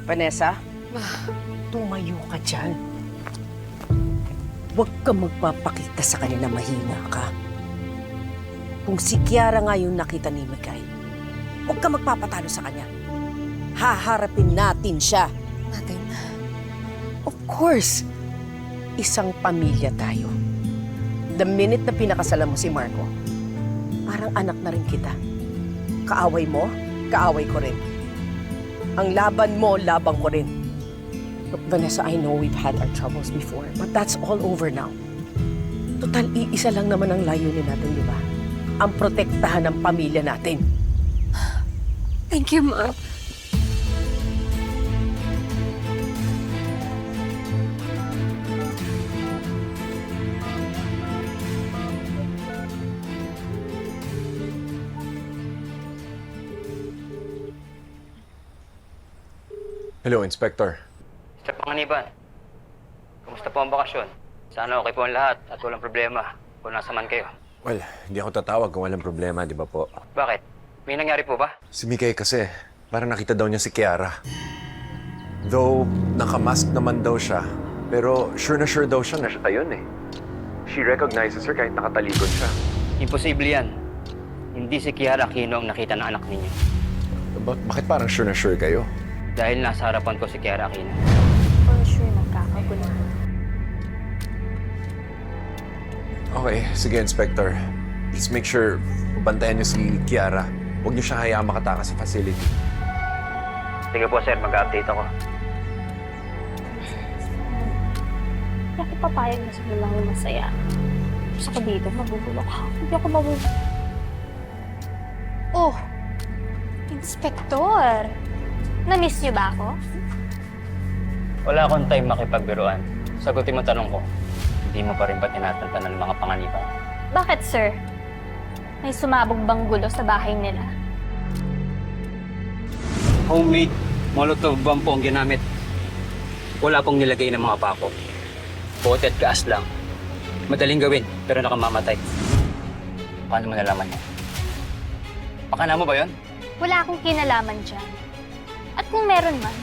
Vanessa, tumayo ka dyan. Huwag kang magpapakita sa kanya na mahina ka. Kung si Kiara nga yung nakita ni Mikay, huwag kang magpapatalo sa kanya. Haharapin natin siya. Natin? Of course. Isang pamilya tayo. The minute na pinakasalan mo si Marco, parang anak na rin kita. Kaaway mo, kaaway ko rin. Ang laban mo, laban ko rin. Look, Vanessa, I know we've had our troubles before, but that's all over now. Total, iisa lang naman ang layunin natin, di ba? Ang protektahan ng pamilya natin. Thank you, Ma. Hello, Inspector. Mr. Panganiban, kumusta po ang bakasyon? Sana okay po ang lahat at walang problema kung nasa man kayo. Well, hindi ako tatawag kung walang problema, di ba po? Bakit? May nangyari po ba? Si Mikay kasi, parang nakita daw niya si Kiara. Though, nakamask naman daw siya, pero sure daw siya na siya yun eh. She recognizes her kahit nakatalikod siya. Imposible yan. Hindi si Kiara Aquino ang nakita ng anak ninyo. Bakit parang sure kayo? Dahil nasa harapan ko si Kiara Aquino. For sure, magkakagulo. Okay, sige, Inspector. Please make sure bantayan niyo si Kiara. Huwag niyo siya hayaang makatakas sa facility. Sige po sir, mag-update ako. Hindi ako papayag na sa lang yung masaya. Gusto ko dito, mabubulok ako. Hindi ako mabubulok. Oh! Inspektor! Na-miss niyo ba ako? Wala akong time makipagbiruan. Sagutin mo tanong ko. Hindi mo pa rin ba tinatantanan ng mga panganiban? Bakit, sir? May sumabog bang gulo sa bahay nila? Homemade Molotov bomb po ang ginamit. Wala pong nilagay ng mga pako. Coated gas lang. Madaling gawin, pero nakamamatay. Paano mo nalaman yan? Pakana mo ba yun? Wala akong kinalaman dyan. At kung meron man,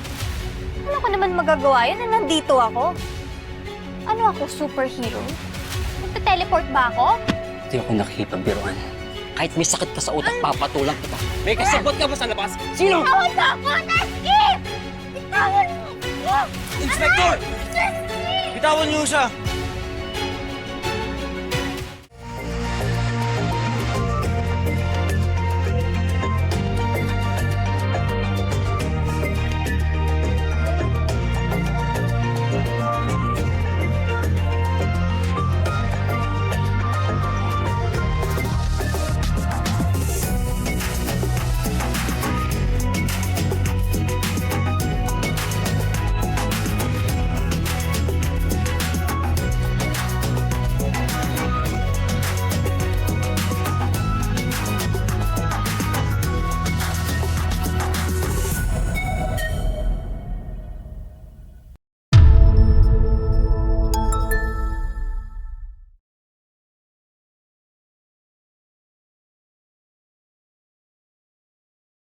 ano ko naman magagawa yun na nandito ako? Ano ako, superhero? Magte-teleport ba ako? Hindi ako nakikipagbiruan. Kahit may sakit ka sa utak, papatulang kita. May kasabot ka ba sa labas? Sino? Bitawan mo ako, Nesky! Bitawan mo ako! Inspector! Nesky! Bitawan niyo siya!